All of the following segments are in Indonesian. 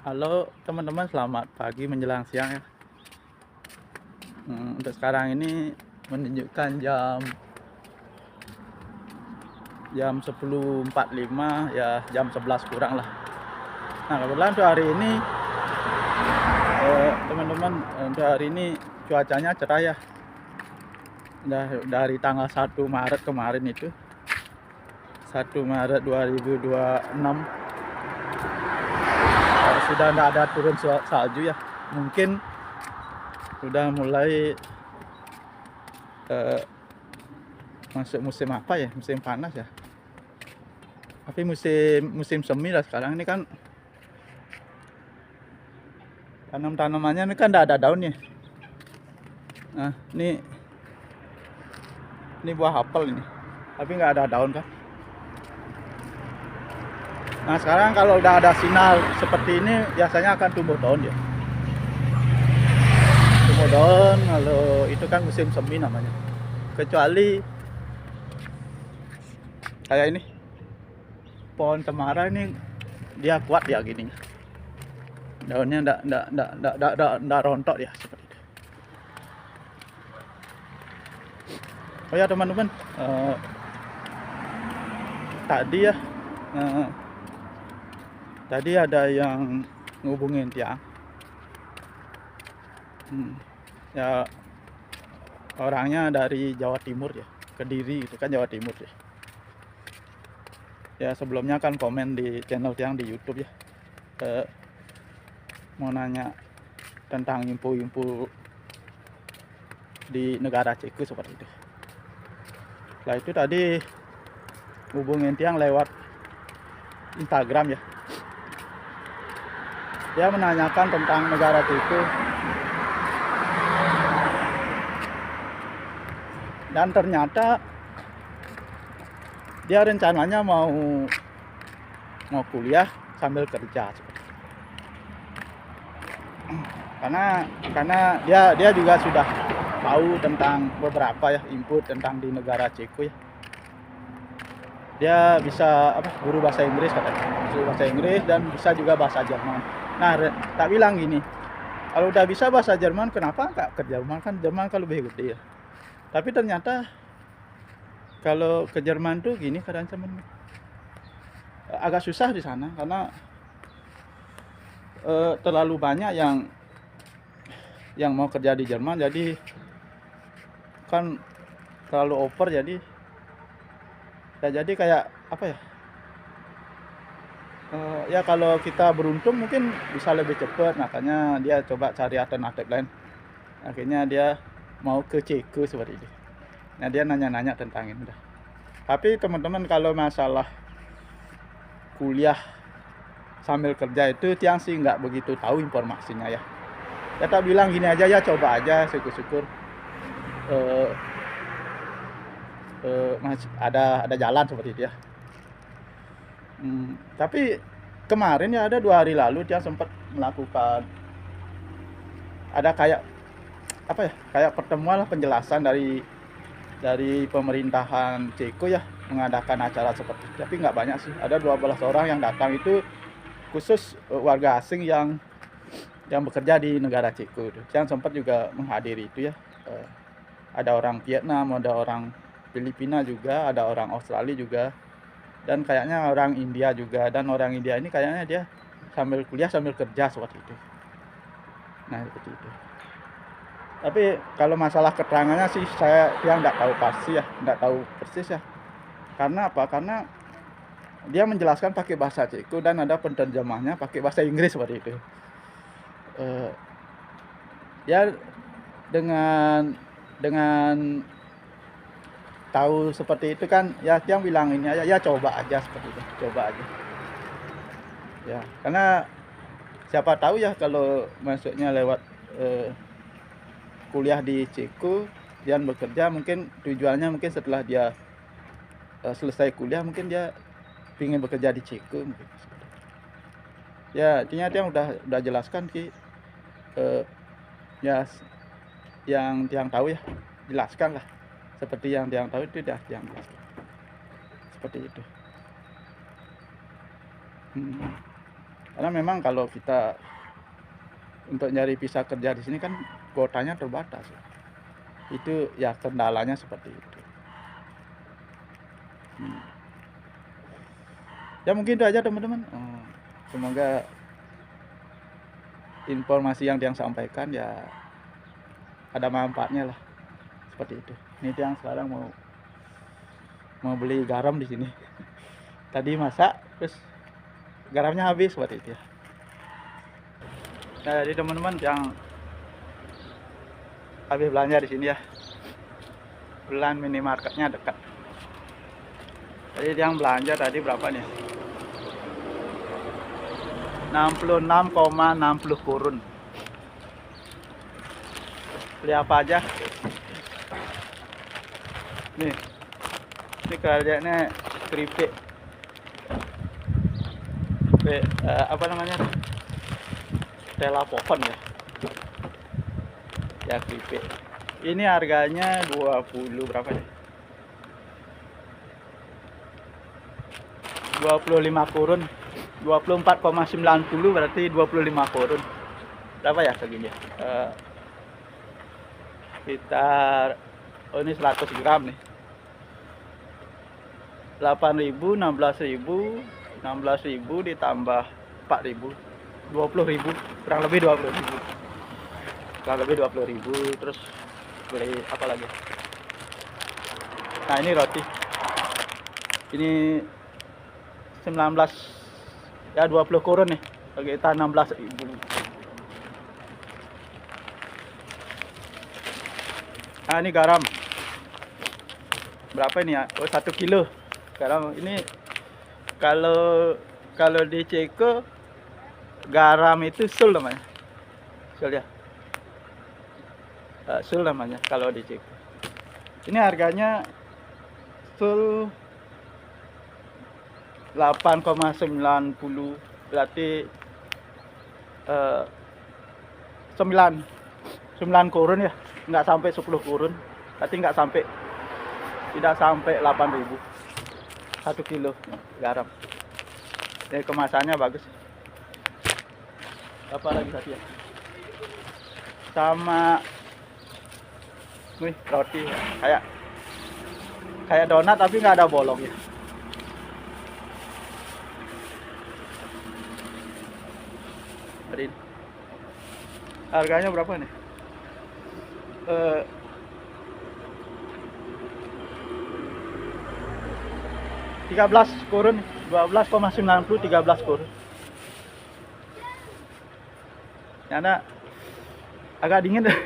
Halo teman-teman, selamat pagi menjelang siang ya. Untuk sekarang ini menunjukkan jam 10.45 ya, jam 11 kurang lah. Nah kebetulan untuk hari ini teman-teman, untuk hari ini cuacanya cerah ya. Dari tanggal 1 Maret kemarin itu, 1 Maret 2026 sudah tidak ada turun salju ya. Mungkin sudah mulai masuk musim apa ya, musim panas ya, tapi musim semi lah sekarang ini kan. Tanamannya ini kan tidak ada daunnya. Nah ini buah apel ini, tapi nggak ada daun kan. Nah sekarang kalau udah ada sinar seperti ini biasanya akan tumbuh daun ya. Tumbuh daun, kalau itu kan musim semi namanya. Kecuali kayak ini, pohon cemara ini dia kuat ya gini. Daunnya ndak rontok ya seperti itu. Oh ya teman-teman, tadi ada yang ngubungin tiang. Ya orangnya dari Jawa Timur ya, Kediri itu kan Jawa Timur ya. Ya sebelumnya kan komen di channel tiang di YouTube ya, mau nanya tentang info-info di negara Ceko seperti itu. Setelah itu tadi hubungin tiang lewat Instagram ya. Dia menanyakan tentang negara Ceko, dan ternyata dia rencananya mau kuliah sambil kerja seperti itu. Karena dia juga sudah tahu tentang beberapa ya input tentang di negara Ceko ya. Dia bisa guru bahasa Inggris katanya, guru bahasa Inggris dan bisa juga bahasa Jerman. Nah tak bilang gini, kalau udah bisa bahasa Jerman kenapa nggak ke Jerman, kan Jerman kan lebih gede ya. Tapi ternyata kalau ke Jerman tuh gini keadaan teman, agak susah di sana karena terlalu banyak yang mau kerja di Jerman, jadi kan terlalu over, jadi kayak apa ya, ya kalau kita beruntung mungkin bisa lebih cepat. Makanya dia coba cari alternatif lain, akhirnya dia mau ke Ceko seperti itu. Nah dia nanya-nanya tentang ini dah. Tapi teman-teman, kalau masalah kuliah sambil kerja itu tiang sih nggak begitu tahu informasinya ya. Ya tak bilang gini aja ya, coba aja, syukur-syukur masih ada jalan seperti itu ya. Tapi kemarin ya, ada 2 hari lalu dia sempat melakukan ada kayak apa ya, kayak pertemuan lah, penjelasan dari pemerintahan Ceko ya, mengadakan acara seperti itu. Tapi nggak banyak sih, ada 12 orang yang datang, itu khusus warga asing yang bekerja di negara Ceko itu. Yang sempat juga menghadiri itu ya. Ada orang Vietnam, ada orang Filipina juga, ada orang Australia juga, dan kayaknya orang India juga. Dan orang India ini kayaknya dia sambil kuliah sambil kerja seperti itu. Nah seperti itu. Tapi kalau masalah keterangannya sih saya nggak tahu pasti ya, nggak tahu persis ya. Karena apa? Karena dia menjelaskan pakai bahasa Ceko dan ada penerjemahnya pakai bahasa Inggris seperti itu. Ya dengan tahu seperti itu kan ya, yang bilang ini aja ya, coba aja seperti itu, coba aja ya. Karena siapa tahu ya, kalau masuknya lewat kuliah di Ceko dan bekerja, mungkin tujuannya mungkin setelah dia selesai kuliah mungkin dia ingin bekerja di Ceko mungkin. Ya intinya dia udah jelaskan ki, ya yang tahu ya, jelaskan lah seperti yang tahu itu, dah yang jelaskan seperti itu. Karena memang kalau kita untuk nyari visa kerja di sini kan kuotanya terbatas. Itu ya kendalanya seperti itu. Ya mungkin itu aja teman-teman. Semoga informasi yang Tiang sampaikan ya ada manfaatnya lah, seperti itu. Ini Tiang sekarang mau beli garam di sini. Tadi masak terus garamnya habis, seperti itu ya. Nah, jadi teman-teman yang habis belanja di sini ya, kebetulan minimarketnya dekat. Jadi yang belanja tadi berapa nih? 66,60 kurun. Beli apa aja? Nih, ini kerjanya keripik. Apa namanya? Tela pohon ya. Ya keripik. Ini harganya 20 berapa nih? 25 kurun. 24,90 berarti 25 kurun. Berapa ya segini ya? Sekitar ini 100 gram nih. 8.000, 16.000, 16.000 ditambah 4.000, 20.000, kurang lebih 20.000. Kurang lebih 20.000. Terus beli apa lagi? Nah, ini roti. Ini 19 ya 20 kurun nih. Kita 16.000. Nah, ini garam. Berapa ini ya? Oh, 1 kilo. Garam ini kalau di Ceko garam itu sul namanya. Sul ya. Sul namanya kalau di Ceko. Ini harganya sul 8,90 berarti 9 kurun ya, nggak sampai 10 kurun, berarti tidak sampai 8.000 1 kilo garam. Ini kemasannya bagus. Apa lagi tadi ya? Sama nih roti kayak donat tapi nggak ada bolongnya. Harganya berapa nih? 13 kurun, 12,90, 13 kurun. Karena agak dingin deh.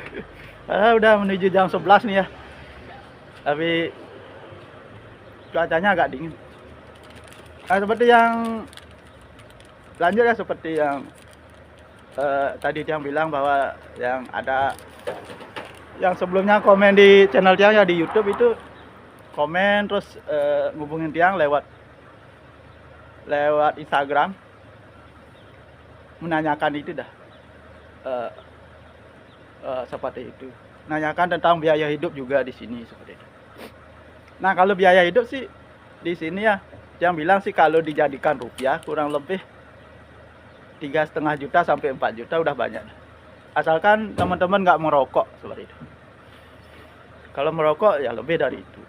Udah menuju jam 11 nih ya. Tapi cuacanya agak dingin. Nah, seperti yang lanjut ya, seperti yang tadi Tiang bilang bahwa yang ada yang sebelumnya komen di channel Tiang ya di YouTube itu komen terus ngubungin Tiang lewat Instagram menanyakan itu dah seperti itu, nanyakan tentang biaya hidup juga di sini seperti itu. Nah, kalau biaya hidup sih di sini ya Tiang bilang sih kalau dijadikan rupiah kurang lebih 3,5 juta sampai 4 juta udah banyak. Asalkan teman-teman nggak merokok seperti itu. Kalau merokok ya lebih dari itu.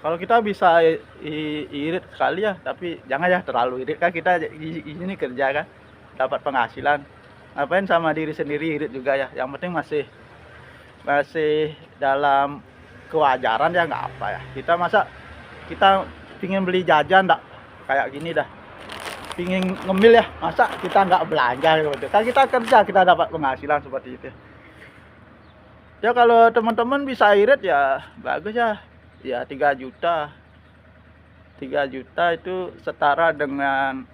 Kalau kita bisa irit sekali ya, tapi jangan ya terlalu irit, kan kita di sini kerja kan, dapat penghasilan. Ngapain sama diri sendiri irit juga ya. Yang penting masih dalam kewajaran ya, nggak apa ya. Kita pingin beli jajan nggak kayak gini dah. Pingin ngemil ya, masa kita nggak belanja gitu. Kan kita kerja, kita dapat penghasilan seperti itu. Ya kalau teman-teman bisa irit ya bagus ya. Ya 3 juta. 3 juta itu setara dengan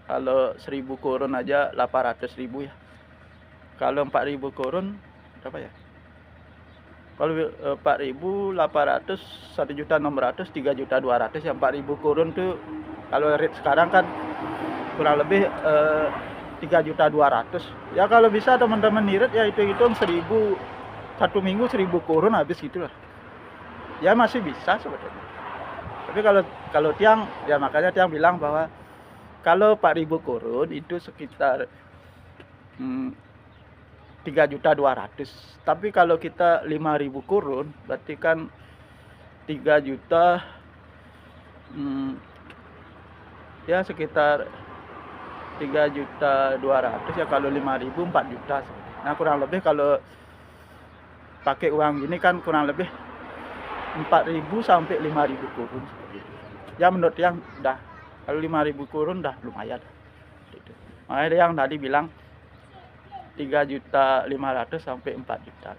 kalau 1.000 kurun aja 800.000 ya. Kalau 4.000 kurun berapa ya? Kalau 4.800 1.600.000 3.200.000 ya. 4.000 kurun tuh kalau rate sekarang kan kurang lebih 3.200.000 ya. Kalau bisa teman-teman irit ya hitung 1.000 1 minggu 1.000 kurun habis gitulah ya, masih bisa sebetulnya. Tapi kalau Tiang ya, makanya Tiang bilang bahwa Kalau 4.000 kurun itu sekitar 3.200.000. Tapi kalau kita 5.000 kurun berarti kan 3 juta, ya sekitar 3.200.000 ya. Kalau 5.000 4 juta. Nah kurang lebih kalau pakai uang gini kan kurang lebih 4.000 sampai 5.000 kurun seperti itu. Ya menurut yang udah, kalau 5.000 kurun udah lumayan gitu. Makanya dia yang tadi bilang 3.500.000 sampai 4 juta.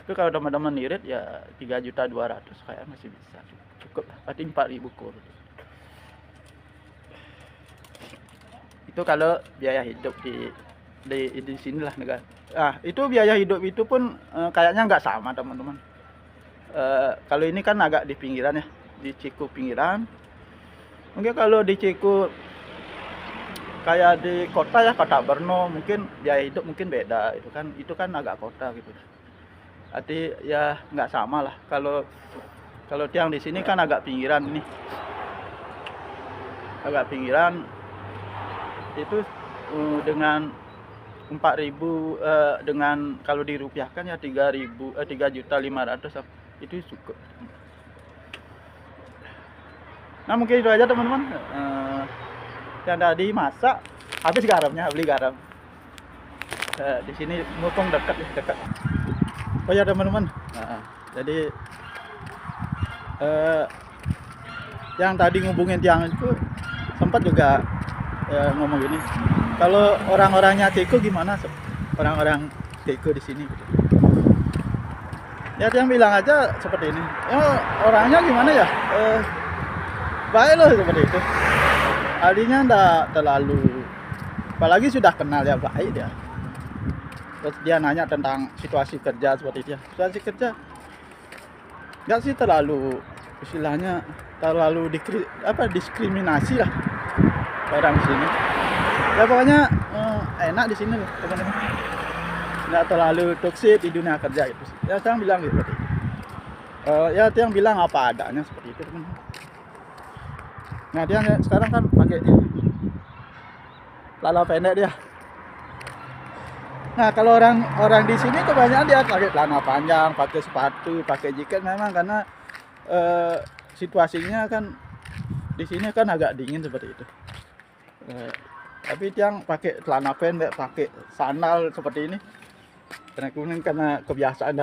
Tapi kalau teman-teman irit ya 3.200.000 kayak masih bisa, cukup lah. Berarti 4.000 kurun. Itu kalau biaya hidup di sinilah negara. Itu biaya hidup itu pun kayaknya nggak sama teman-teman. Kalau ini kan agak di pinggiran ya, di Ciko pinggiran. Mungkin kalau di Ciko kayak di kota ya, kota Brno, mungkin biaya hidup mungkin beda. Itu kan agak kota gitu. Arti ya nggak sama lah. Kalau tiang di sini kan agak pinggiran ini, agak pinggiran itu dengan 4.000 dengan kalau dirupiahkan ya 3.500.000 itu cukup. Nah mungkin itu aja teman-teman. Yang tadi masak habis garamnya, beli garam. Di sini mumpung dekat. Oh ya teman-teman. Jadi yang tadi ngubungin tiang itu sempat juga ngomong gini. Kalau orang-orangnya Ceko gimana? Orang-orang Ceko di sini gitu. Ya yang bilang aja seperti ini. Orangnya gimana ya? Baik loh seperti itu. Artinya enggak terlalu, apalagi sudah kenal ya, baik dia. Terus dia nanya tentang situasi kerja seperti itu ya. Situasi kerja enggak sih terlalu, istilahnya terlalu diskriminasi lah orang di sini. Ya pokoknya enak di sini loh teman-teman. Nggak terlalu toksik di dunia kerja itu. Ya saya bilang gitu. Ya dia yang bilang apa adanya seperti itu teman-teman. Nah dia sekarang kan pakai celana pendek dia. Nah kalau orang di sini kebanyakan dia pakai celana panjang, pakai sepatu, pakai jaket memang karena situasinya kan di sini kan agak dingin seperti itu. Tapi yang pakai celana pendek, pakai sandal seperti ini, karena kebiasaan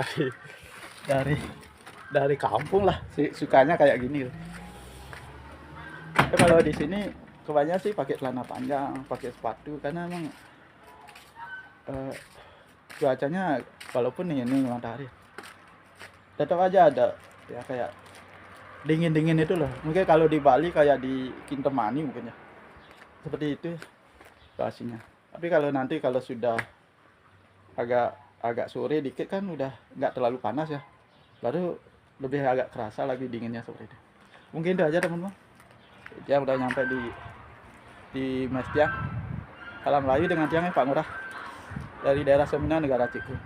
dari kampung lah, sukanya kayak gini. Tapi kalau di sini kebanyakan sih pakai celana panjang, pakai sepatu karena emang cuacanya walaupun ini matahari, tetap aja ada ya kayak dingin itu loh. Mungkin kalau di Bali kayak di Kintamani mungkin ya, seperti itu situasinya. Tapi kalau nanti kalau sudah agak sore dikit kan udah nggak terlalu panas ya, baru lebih agak kerasa lagi dinginnya seperti itu. Mungkin itu aja teman-teman. Dia udah nyampe di Mas Tiang. Salam Melayu dengan Tiangnya Pak Ngurah dari daerah Semina, negara Ceko.